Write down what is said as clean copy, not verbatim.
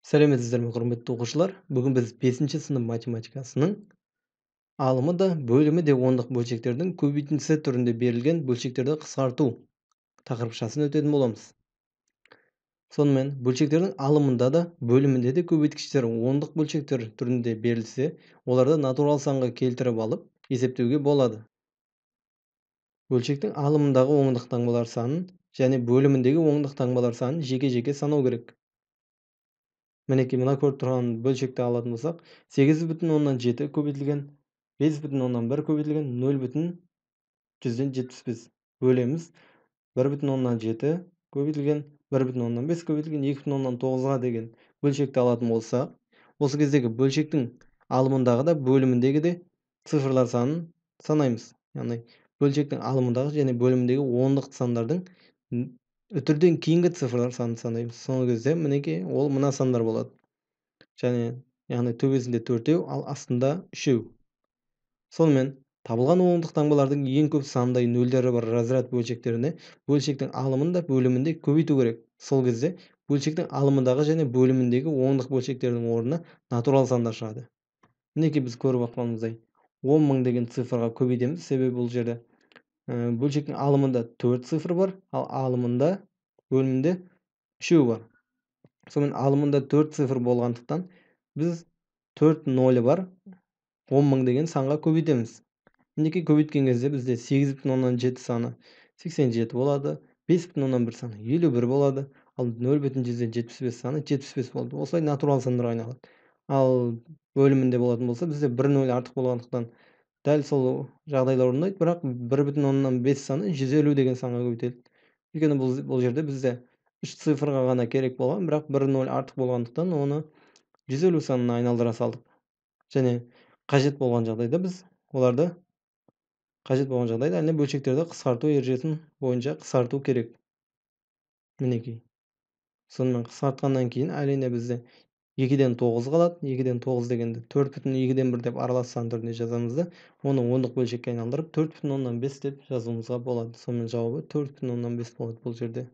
Сәлеметсіздер ме, құрметті оқушылар? Бүгін біз 5-ші сынып математикасының алымы да бөлімі де ондық бөлшектердің көбейтіндісі түрінде берілген бөлшектерді қысқарту тақырыпшасын өтетін боламыз. Сонымен бөлшектердің алымында да бөлімінде де көбейткіштер ондық бөлшектер түрінде берілсе, оларды натурал санға келтіріп алып есептеуге болады. Бөлшектің алымындағы ондық таңбалар санын және бөліміндегі ондық таңбалар санын жеке-жеке санау керек. Мінекей мына көріп тұрған бөлшекті алатын болсақ, 8,7 көбейтілген 5,1 көбейтілген 0,175 бөлеміз. 1,7 көбейтілген 1,5 көбейтілген 2,9-ға деген бөлшекті алатын болсақ, осы кездегі бөлшектің алымындағы да бөліміндегі де цифрлар санын санаймыз. Яғни бөлшектің алымындағы және бөліміндегі ондық сандардың үтірден кейінгі цифрлар санын санаймыз. Соңғы кезде мінекей ол мына сандар болады. Яғни төбесінде 4-еу, ал астында 3-еу. Сонымен табылған ондық таңбалардың ең көп сандай нөлдері бар разряд бөлшектеріне бөлшектің алымында бөлімінде көбейту керек. Сол кезде бөлшектің алымындағы және бөліміндегі ондық бөлшектердің орнына натурал сандар шығады. Мінекей біз көріп отқанымыздай 10.000 деген цифрға көбейтеміз, себебі бұл жерде бөлшектің алымында 4 цифр бар, ал алымында бөлімінде 3-еу бар. Сонымен алымында 4 цифр болғандықтан біз 4 нолі бар 10.000 деген санға көбейтеміз. Мінекей көбейткен кезде бізде 8,7 саны 87 болады, 5,1 саны 51 болады, ал 0,75 саны 75 болады. Осылай натурал сандарға айналады. Ал бөлімінде болатын болса, бізде 1 нөл артық болғандықтан дәл сол жағдайлар орындайды, бірақ 1,5 саны 150 деген санға көбейтеді. Өйткені бұл жерде бізде 3 цифрға ғана керек болған, бірақ 1 нөл артық болғандықтан оны 150 санына айналдыра салдық. Және қажет болған жағдайда біз оларды әне бөлшектерді қысқарту ережесін бойынша қысқарту керек. Мінекей. Сонымен қысқартқаннан кейін әрине бізде 2-ден 9 қалады. 2-ден 9 дегенді 4,2-ден 1 деп аралас сан түрінде жазамыз да, оны ондық бөлшекке айналдырып 4,5 деп жазуымызға болады. Сонымен жауабы 4,5 болады бұл жерде.